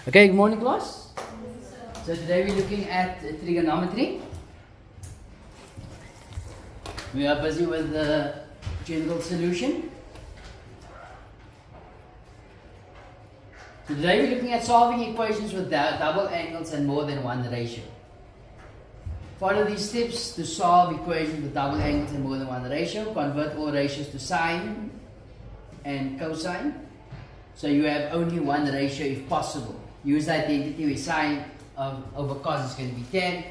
Okay, good morning class. So today we're looking at trigonometry. We are busy with the general solution. So today we're looking at solving equations with double angles and more than one ratio. Follow these steps to solve equations with double angles and more than one ratio. Convert all ratios to sine and cosine. So you have only one ratio if possible. Use the identity where sine over cos is going to be 10.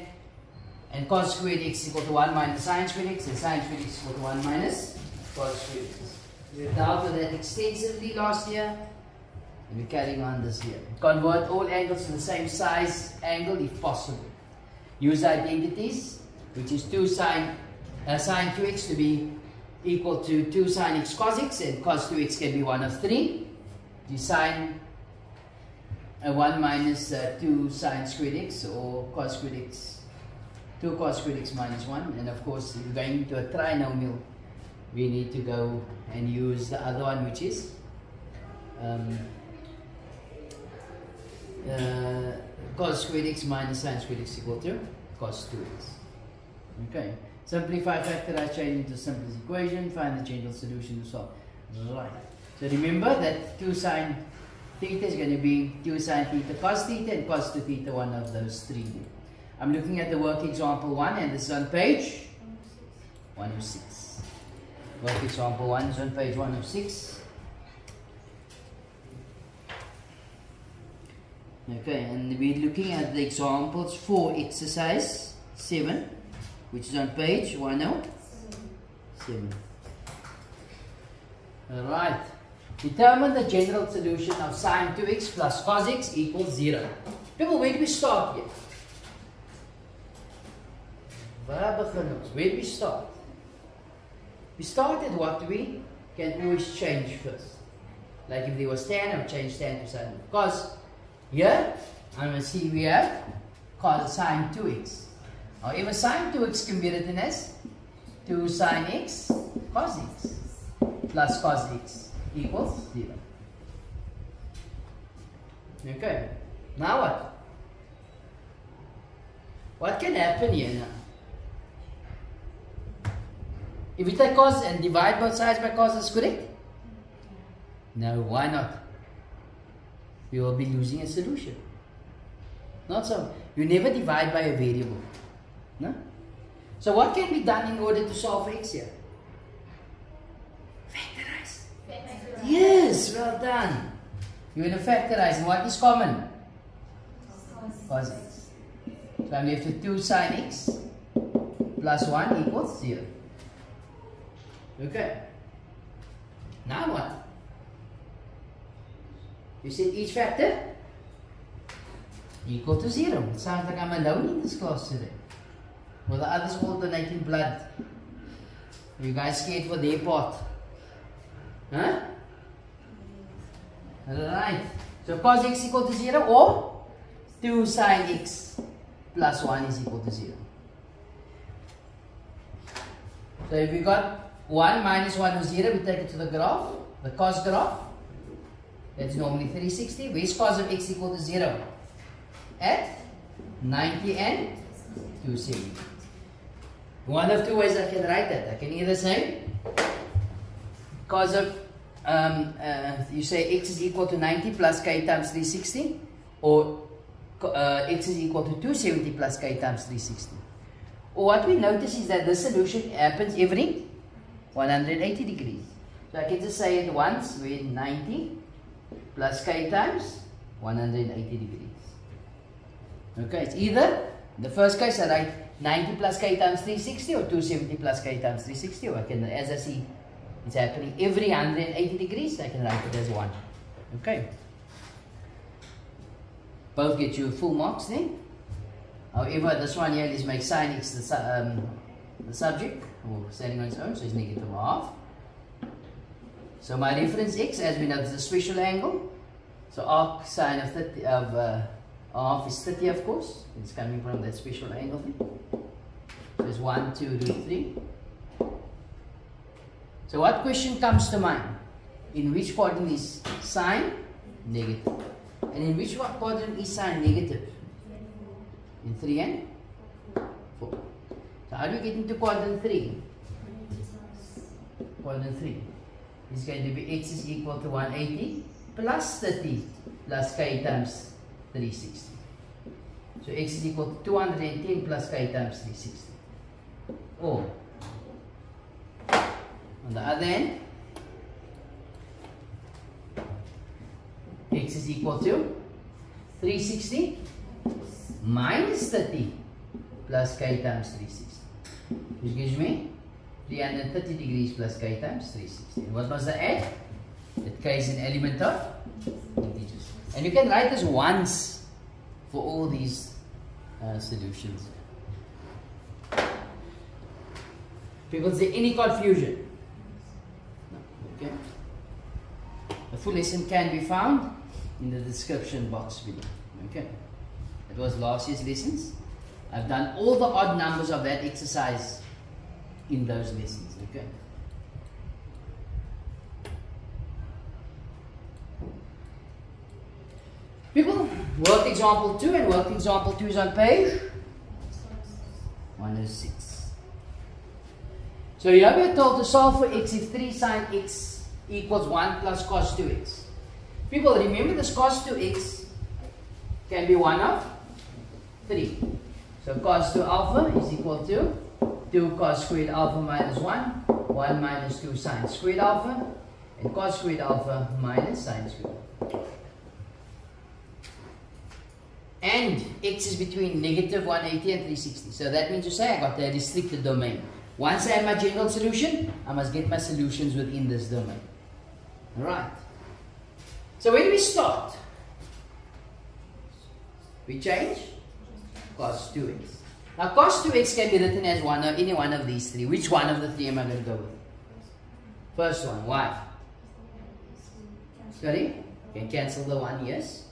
And cos squared x is equal to 1 minus sine squared x. And sine squared x is equal to 1 minus cos squared x. We dealt with that extensively last year. And we're carrying on this year. Convert all angles to the same size angle if possible. Use the identities, which is 2 sine 2x to be equal to 2 sine x cos x. And cos 2x can be one of 3. You sine 1 minus 2 sine squared x or cos squared x, 2 cos squared x minus 1. And of course, if you're going into a trinomial, we need to go and use the other one, which is cos squared x minus sine squared x equal to cos 2x. Okay, simplify, factorize, change into simplest equation, find the general solution to solve. Right. So remember that 2 sine theta is going to be 2 sine theta cos theta and cos 2 theta, one of those three. I'm looking at the work example 1 and this is on page 106. Work example 1 is on page 106. Okay, and we're looking at the examples for exercise 7, which is on page 107. Alright. Determine the general solution of sine 2x plus cos x equals 0. People, where do we start here? Where do we start? We start at what we can always change first. Like if there was tan, I would change tan to sine of cos. Here, I'm going to see we have cos sine 2x. However, sine 2x can be written as 2 sine x cos x plus cos x equals 0. Okay, now what? What can happen here now? If we take cos and divide both sides by cos, is correct? No, why not? We will be losing a solution. Not so. You never divide by a variable. No? So what can be done in order to solve x here? Factorize. Yes, well done. You're going to factorize. And what is common? Cos x. So I'm left with 2 sine x plus 1 equals 0. Okay. Now what? You said each factor equal to 0. It sounds like I'm alone in this class today. Well, the others all donating blood. Are you guys scared for their part? Huh? Alright. So cos x equal to 0 or 2 sine x plus 1 is equal to 0. So if we got 1 minus 1 is 0, we take it to the graph, the cos graph. That's normally 360. Where's cos of x equal to 0? At 90 and 270. One of two ways I can write that. I can either say cos of you say x is equal to 90 plus k times 360, or x is equal to 270 plus k times 360. Or what we notice is that this solution happens every 180 degrees. So I can just say it once with 90 plus k times 180 degrees. Okay, it's either, in the first case I write 90 plus k times 360 or 270 plus k times 360, or I can, as I see it's happening every 180 degrees, I can write it as 1. Okay. Both get you full marks then. However, this one here is make sine x the subject, or standing on its own, so it's negative half. So my reference x, as we know, is a special angle. So arc sine of 30 of half is 30, of course. It's coming from that special angle thing. So it's 1, 2, root 3. So what question comes to mind? In which coordinate is sine negative? And in which one quadrant is sine negative? In 3 and 4. So how do we get into quadrant 3? Quadrant 3 is going to be x is equal to 180 plus 30 plus k times 360. So x is equal to 210 plus k times 360. Or on the other end, x is equal to 360 minus 30 plus k times 360, which gives me 330 degrees plus k times 360. And what was the add? That k is an element of integers. And you can write this once for all these solutions. People say any confusion? No. Okay. The full lesson can be found in the description box below. Okay. That was last year's lessons. I've done all the odd numbers of that exercise in those lessons. Okay. People, worked example 2 and worked example 2 is on page 106. So here we are told to solve for x if 3 sine x equals 1 plus cos 2x. People, remember this cos 2x can be 1 of 3. So cos 2 alpha is equal to 2 cos squared alpha minus 1, 1 minus 2 sine squared alpha, and cos squared alpha minus sine squared alpha. And x is between negative 180 and 360. So that means to say I got the restricted domain. Once I have my general solution, I must get my solutions within this domain. Alright. So where do we start? We change cos 2x. Now cos 2x can be written as any one of these three. Which one of the three am I going to go with? First one. Why? Sorry? You can cancel the 1, yes.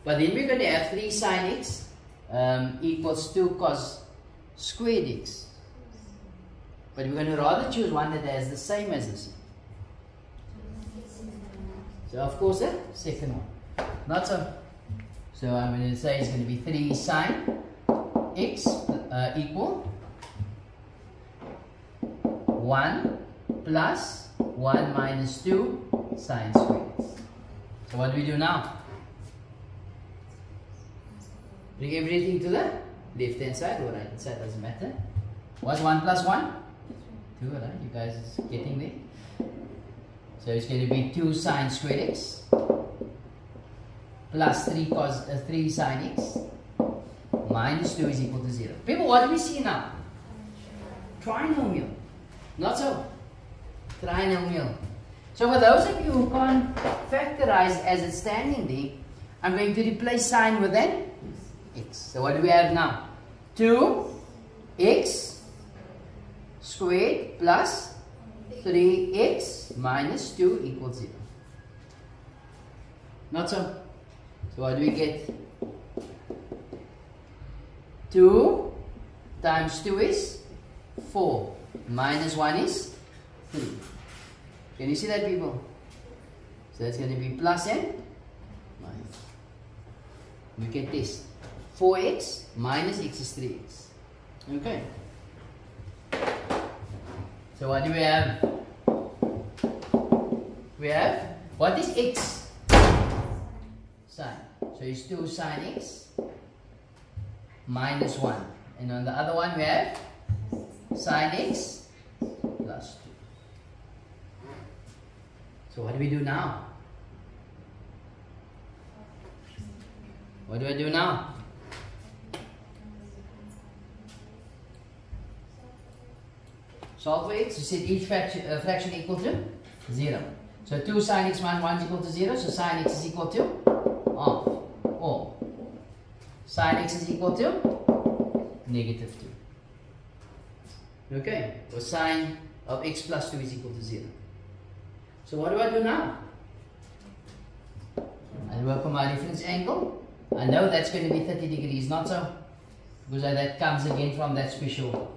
But then we're going to have 3 sine x equals 2 cos squared x. But we're going to rather choose one that has the same as this. So of course the second one. Not so. So I'm going to say it's going to be 3 sine x equal 1 plus 1 minus 2 sine squared x. So what do we do now? Bring everything to the left hand side or right hand side, doesn't matter. What's 1 plus 1? 2, right? You guys are getting there? So it's going to be 2 sine squared x plus 3 sine x minus 2 is equal to 0. People, what do we see now? Trinomial. Not so. Trinomial. So for those of you who can't factorize as it's standing there, I'm going to replace sine with an x. So what do we have now? 2x squared plus 3x minus 2 equals 0. Not so. So what do we get? 2 times 2 is 4. Minus 1 is 3. Can you see that, people? So that's going to be plus and minus. We can test. 4x minus x is 3x. Okay. So what do we have? We have, what is x? Sine. So it's 2 sine x minus 1. And on the other one we have sine x plus 2. So what do we do now? What do I do now? Solve for x. You said each fraction equal to 0. So 2 sine x minus 1 is equal to 0. So sine x is equal to half. Or sine x is equal to negative 2. Okay. Or sine of x plus 2 is equal to 0. So what do I do now? I work on my reference angle. I know that's going to be 30 degrees, not so? Because that comes again from that special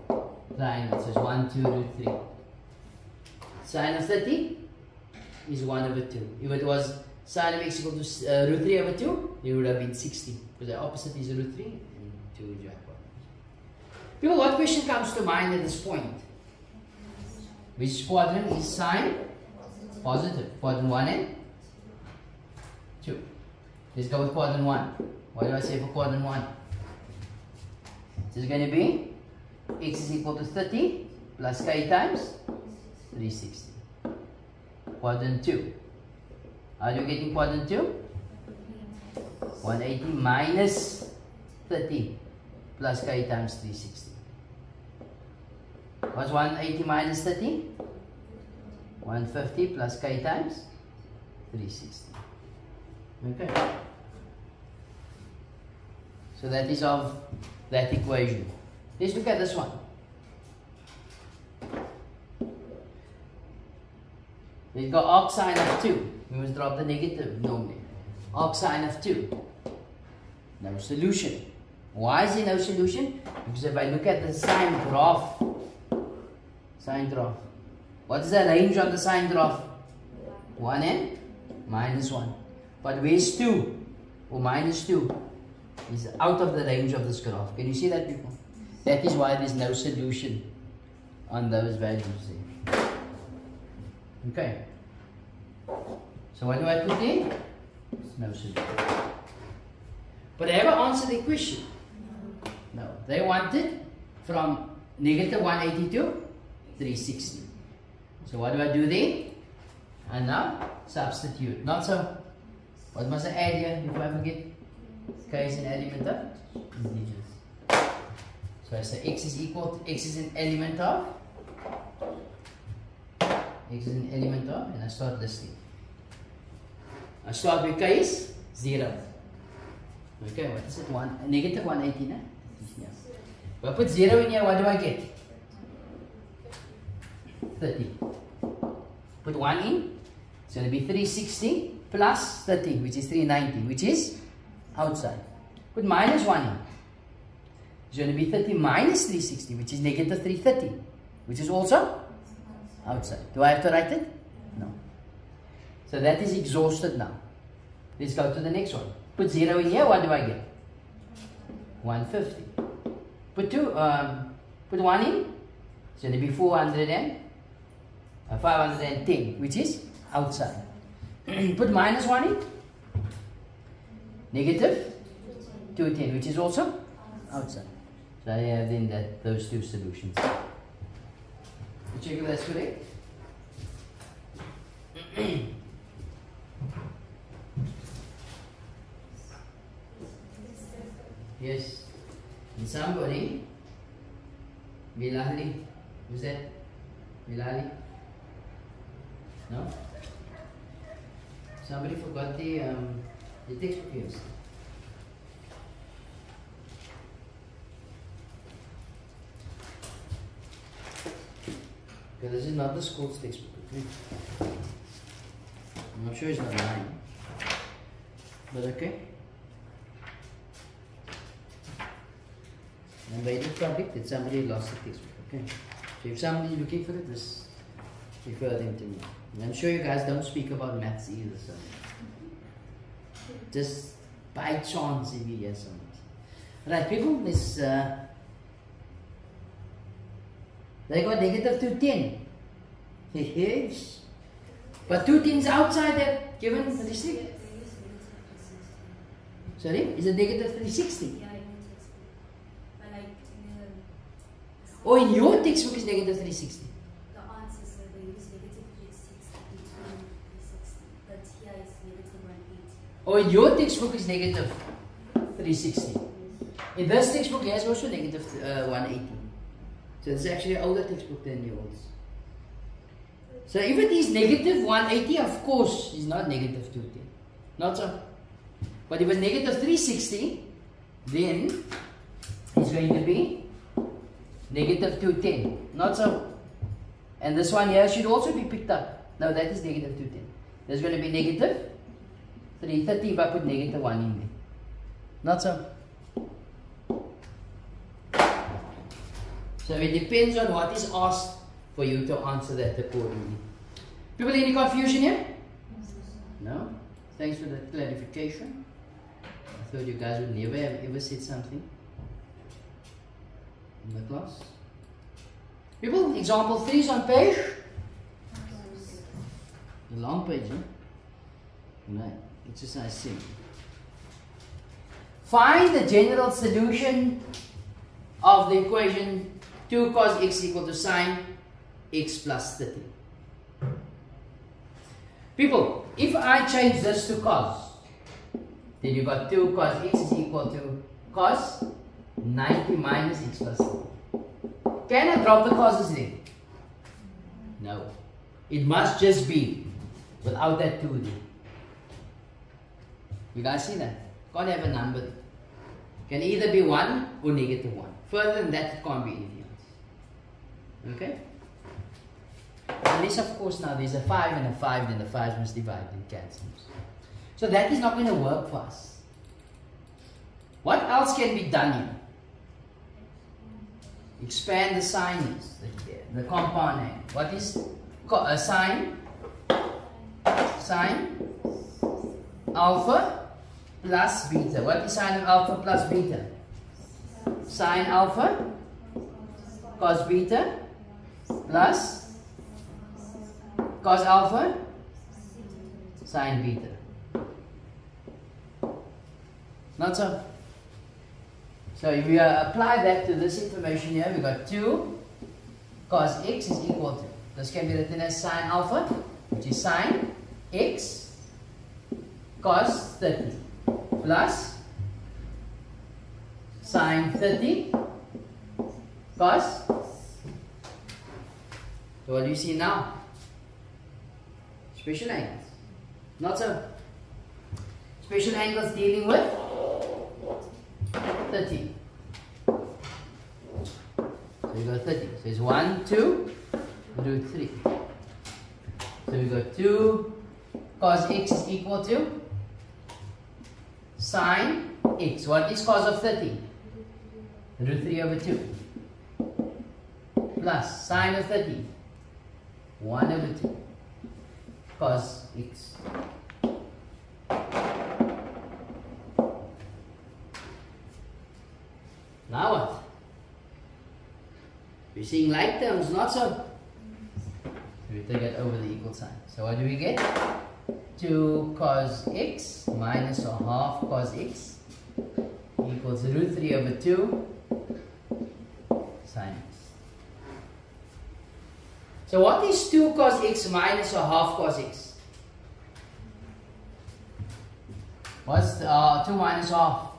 triangle. So it's 1, 2, root 3. Sine of 30 is 1 over 2. If it was sine of x equal to root 3 over 2, it would have been 60. Because the opposite is root 3 and 2 is your hypotenuse. People, what question comes to mind at this point? Which quadrant is sine positive? Quadrant 1 and 2. Let's go with quadrant 1. What do I say for quadrant 1? This is going to be x is equal to 30 plus k times 360. Quadrant 2. How do you get in quadrant 2? 180 minus 30 plus k times 360. What's 180 minus 30? 150 plus k times 360. Okay. So that is of that equation. Let's look at this one. We've got arc sine of 2. We must drop the negative normally. Arc sine of 2. No solution. Why is there no solution? Because if I look at the sine graph, what is the range on the sine graph? 1 and minus 1. But where's 2 or minus 2 is out of the range of this graph. Can you see that, people? That is why there's no solution on those values there. Okay. So what do I put in? No solution. But they ever answered the question? No. They wanted from negative 180 to 360. So what do I do there? And now substitute. Not so. What must I add here before I forget? K is an element of integers. So I say x is equal to x is an element of and I start listing. I start with k is 0. Okay, what is it? Negative 180, no? Yeah. If I put 0 in here, what do I get? 30. Put 1 in, it's going to be 360 plus 30, which is 390, which is outside. Put minus 1 in. It's going to be 30 minus 360, which is negative 330, which is also outside. Do I have to write it? No. So that is exhausted now. Let's go to the next one. Put 0 in here, what do I get? 150. Put 1 in, it's going to be 510, which is outside. Put minus 1 in, negative 210, which is also outside. So I have then those two solutions. Check if that's correct. Yes. And somebody, Bilali, who's that? Bilali? No? Somebody forgot the textbook here. Okay, this is not the school's textbook. Okay? I'm not sure it's not mine. But okay. And by the topic that somebody lost the textbook. Okay. So if somebody is looking for it, just refer them to me. And I'm sure you guys don't speak about maths either, so just by chance if you hear something. Right, people, this they got negative 210. Yes. But 210 is outside that given statistic. Sorry? Is it negative 360? Oh, in your textbook is negative 360. The answer, sir, they use negative 360 between 360, but here is negative 180. Oh, in your textbook is negative 360. In this textbook, yes, also negative 180. So it's actually an older textbook than yours. So if it is negative 180, of course, it's not negative 210. Not so. But if it's negative 360, then it's going to be negative 210. Not so. And this one here should also be picked up. No, that is negative 210. There's going to be negative 330 if I put negative 1 in there. Not so. So it depends on what is asked for you to answer that accordingly. People, any confusion here? No? Thanks for that clarification. I thought you guys would never have ever said something in the class. People, example 3 is on page? A long page, huh? Right, exercise 7. Find the general solution of the equation 2 cos x equal to sine x plus 30. People, if I change this to cos, then you got 2 cos x is equal to cos 90 minus x plus 30. Can I drop the cos's there? No. It must just be without that 2 there. You guys see that? Can't have a number there. Can either be 1 or negative 1. Further than that, it can't be anything else. Okay? Unless, of course, now there's a 5 and a 5, then the 5 must divide and cancel. So that is not going to work for us. What else can be done here? Expand the sine, the compound angle. What is sine? Sine alpha plus beta. What is sine of alpha plus beta? Sine alpha cos beta plus cos alpha sine beta. Not so. So if we apply that to this information here, we got 2 cos x is equal to, this can be written as sine alpha, which is sine x cos 30 plus sine 30 cos. So what do you see now? Special angles. Not so. Special angles dealing with 30. So we got 30. So it's 1, 2, root 3. So we got 2 cos x is equal to sine x. What is cos of 30? Root 3 over 2. Plus sine of 30. 1 over 2. Cos x. Now what? We're seeing like terms, not so. We take it over the equal sign. So what do we get? 2 cos x minus or half cos x equals root 3 over 2 sine x. So what is 2 cos x minus or half cos x? What's 2 minus half?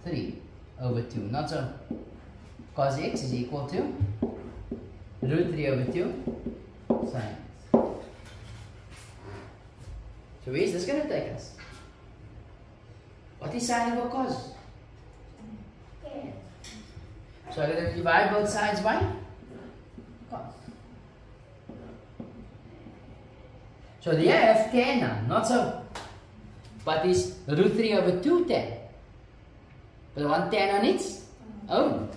3 over 2. Not so. Cos x is equal to root 3 over 2 sine x. So where is this going to take us? What is sine over cos? So I'm going to divide both sides by cos. So there I have tan now, not so. But it's root 3 over 2 tan. But I want tan on its own.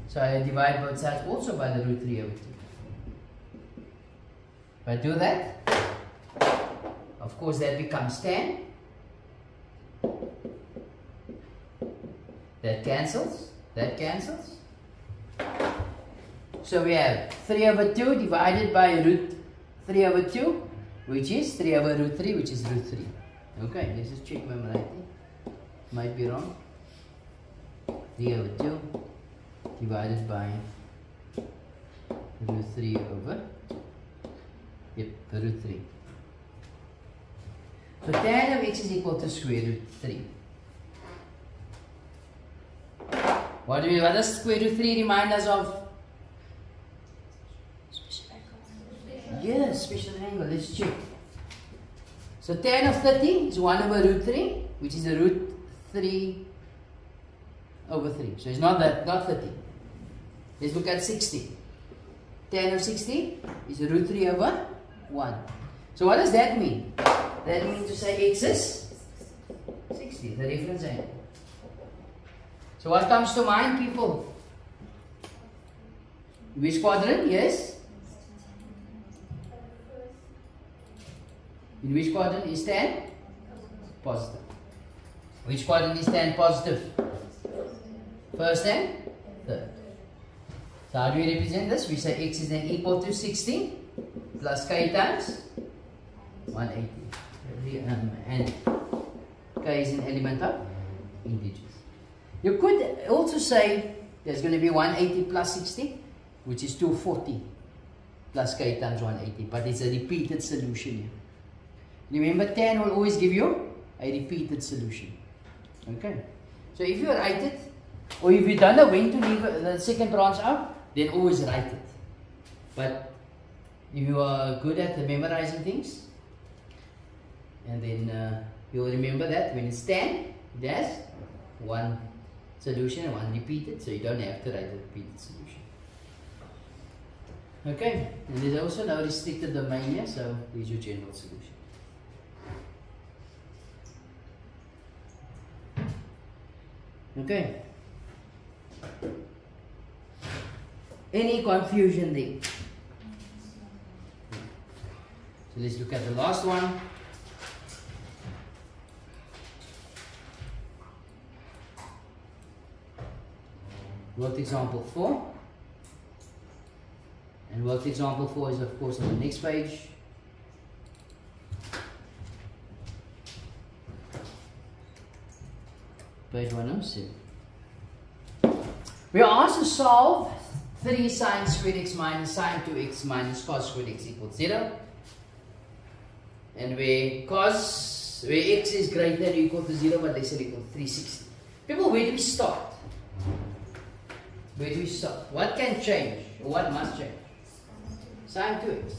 So I divide both sides also by the root 3 over 2. If I do that, of course that becomes tan. That cancels. That cancels. So we have 3 over 2 divided by root 3 over 2, which is 3 over root 3, which is root 3. Okay, let's just check my writing. Might be wrong. 3 over 2 divided by root 3 over, yep, root 3. So tan of x is equal to square root 3. What does square root 3 remind us of? Yes, special angle. Let's check. So tan of 30 is 1 over root 3, which is a root 3 over 3. So it's not that, not 30. Let's look at 60. Tan of 60 is a root 3 over 1. So what does that mean? That means to say x is 60, the reference angle. So what comes to mind, people? Which quadrant? Yes? In which quadrant is tan? positive. Which quadrant is tan positive? First and third. So how do we represent this? We say x is then equal to 60 plus k times 180. And k is an element of integers. You could also say there's going to be 180 plus 60, which is 240 plus k times 180, but it's a repeated solution here. Remember, tan will always give you a repeated solution. Okay, so if you write it, or if you don't know when to leave the second branch out, then always write it. But if you are good at memorizing things, and then you'll remember that when it's tan, it has one solution and one repeated, so you don't have to write a repeated solution. Okay, and there's also no restricted domain here, so here's your general solution. Okay. Any confusion there? So let's look at the last one. Worked example 4. And worked example 4 is of course on the next page. Page 107. We are asked to solve 3 sine squared x minus sine 2x minus cos squared x equals 0. And where x is greater than or equal to 0 but less than or equal to 360. People, where do we start? Where do we start? What can change? Or what must change? Sine 2x.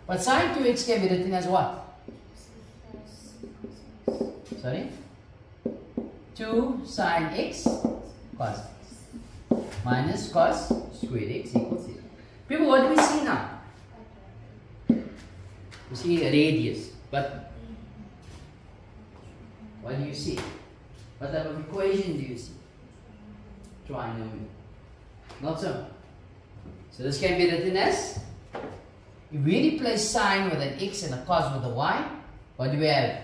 But sine 2x can be written as what? Sorry? 2 sine x cos x minus cos squared x equals 0. People, what do we see now? We see a radius, but what do you see? What type of equation do you see? Trinomial. Not so. So this can be written as, if we replace sine with an x and a cos with a y, what do we have?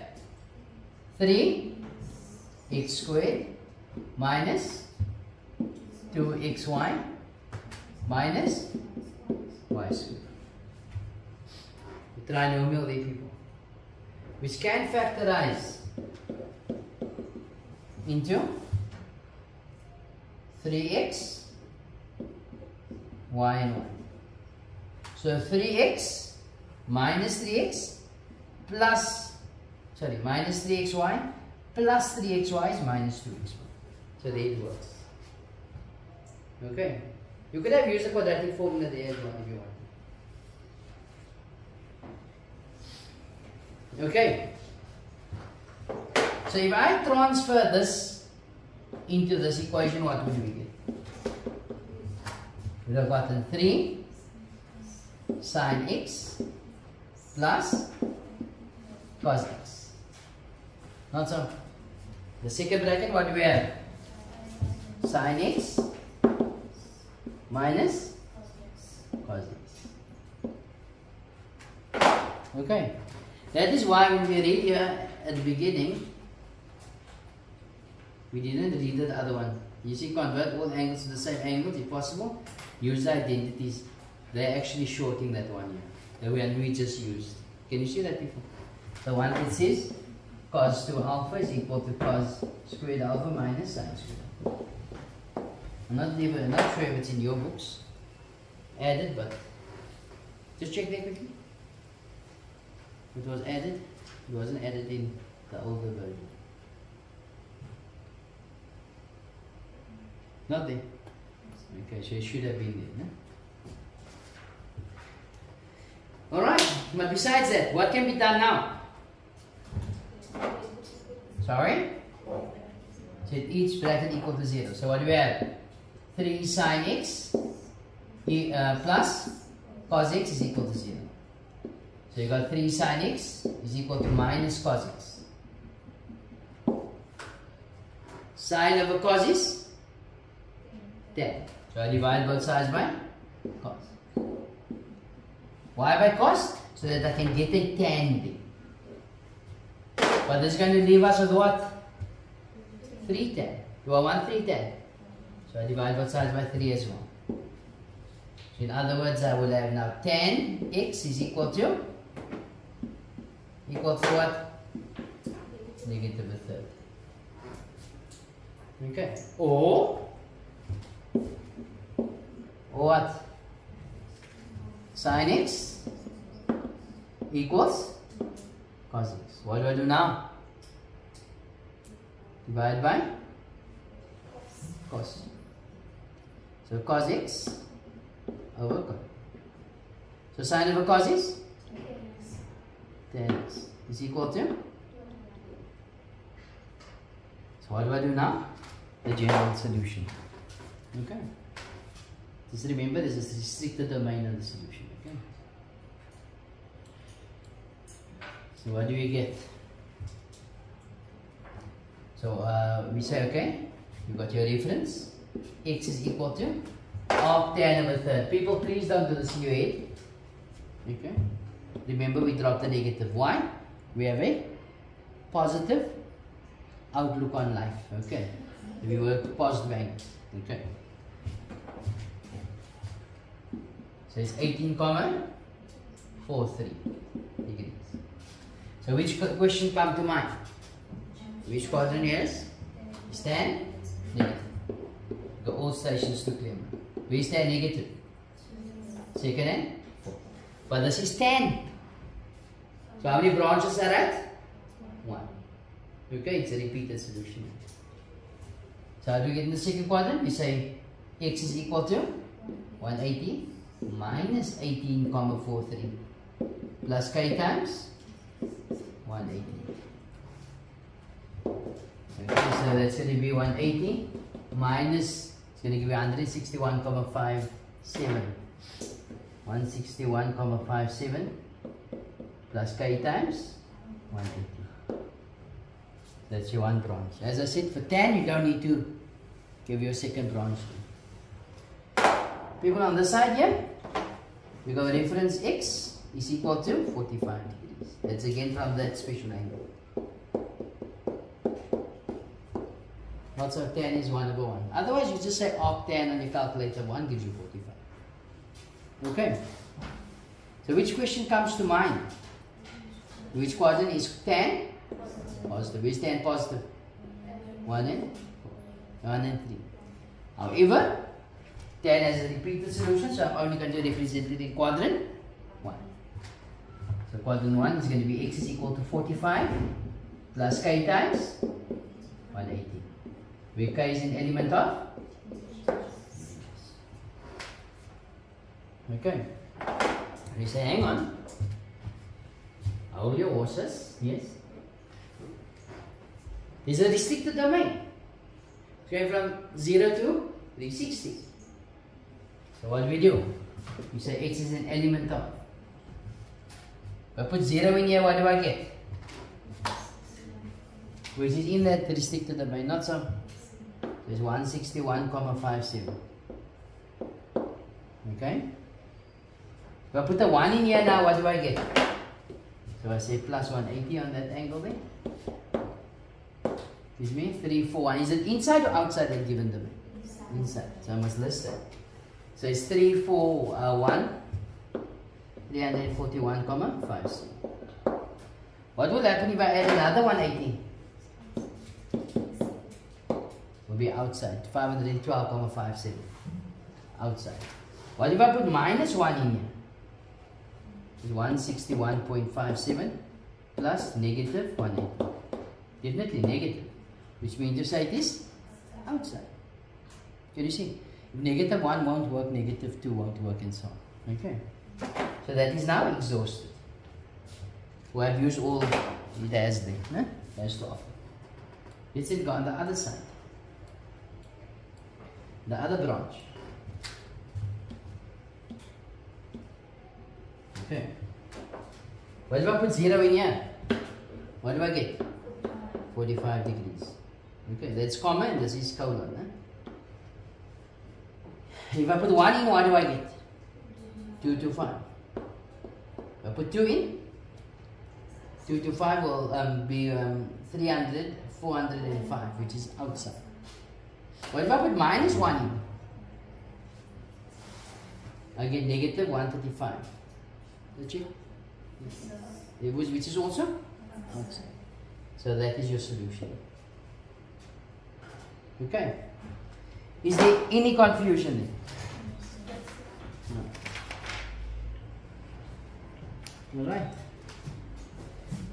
3 x squared minus 2xy minus y squared. The trinomial there, people, which can factorize into 3x, y and y. So 3x minus 3x plus, sorry, minus 3xy plus 3xy is minus 2xy. So there it works. Okay. You could have used the quadratic formula there as well if you want. Okay. So if I transfer this into this equation, what would we get? We would have gotten 3 sine x plus cos x. Not so. The second bracket, what do we have? Sine x minus cos x. Okay. That is why when we read here at the beginning, we didn't read the other one. You see, convert all angles to the same angles if possible. Use the identities. They're actually shorting that one here. The one we just used. Can you see that, people? The one that says cos 2 alpha is equal to cos squared alpha minus sine squared alpha. I'm not sure if it's in your books added, but just check there quickly. It was added. It wasn't added in the older version. Not there. Okay, so it should have been there. No? Alright, but besides that, what can be done now? Sorry? So each bracket equal to 0. So what do we have? 3 sine x plus cos x is equal to 0. So you got 3 sine x is equal to minus cos x. Sine over cos is 10. So I divide both sides by cos. Why by cos? So that I can get a tan there. But this is going to leave us with what? 3 tan. Do I want 3 tan? So I divide both sides by 3 as well. So in other words, I will have now tan x is equal to what? Negative a third. Okay. Or what? Sin x equals cos x. What do I do now? Divide by cos. So cos x over cos. So sin over cos is tan x is equal to. So what do I do now? The general solution. Okay. Just remember this is restricted domain of the solution. Okay. So what do we get? So we say, okay, you got your reference. X is equal to arc tan over third. People, please don't do this in your head. Okay. Remember, we dropped the negative. Why? We have a positive outlook on life. Okay. We work positive angle. Okay. So it's 18,43 degrees. So which question come to mind? Which quadrant is? Tan negative. The all stations to clear. Where is tan negative? Second and fourth. But this is tan. So how many branches are at? 1. Okay, it's a repeated solution. So how do we get in the second quadrant? We say x is equal to 180 minus 18,43 plus k times 180. Okay, so that's going to be 180 minus, it's going to give you 161,57. 161,57 plus k times 180. That's your one branch. As I said, for tan, you don't need to give your second branch. People on this side here, we got reference x is equal to 45 degrees. That's again from that special angle. Also, tan is 1 over 1. Otherwise, you just say arc tan on your calculator. 1 gives you 45. Okay. So, which question comes to mind? Which quadrant is tan? Positive. Which tan positive? 1 and 3. However, tan has a repeated solution, so I'm only going to represent it in quadrant 1. So quadrant 1 is going to be x is equal to 45 plus k times 180. Where k is an element of? Okay. We say, hang on. Hold your horses. Yes. This is a restricted domain. It's going from 0 to 360. So what do? We say x is an element of. If I put 0 in here, what do I get? Which is in that restricted domain, not so. It's 161,57. Okay? If I put a 1 in here now, what do I get? So I say plus 180 on that angle there. Gives me 341. Is it inside or outside that given domain? Inside. So I must list it. So it's 341, 341,57. What will happen if I add another 180? Will be outside. 512,57. Outside. What if I put minus 1 in here? It's 161.57 plus negative 180. Definitely negative. Which means to say it is outside. Can you see? If negative 1 won't work, negative 2 won't work, and so on. Okay. So that is now exhausted. We have used all it has there. It has to offer. Let's go on the other side. The other branch. Okay. What if I put 0 in here? What do I get? 45 degrees. Okay, that's comma and this is colon. If I put 1 in, what do I get? 225. If I put 2 in, 2 to 5 will be 300, 405, which is outside. What if I put minus 1 in? I get negative 135. Did you? It was, which is also outside. So that is your solution. Okay. Is there any confusion there? No. Alright.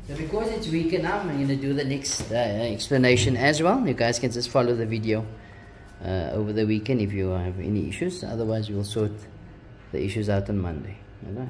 So because it's weaker now, I'm going to do the next explanation as well. You guys can just follow the video over the weekend if you have any issues. Otherwise, we'll sort the issues out on Monday. Alright.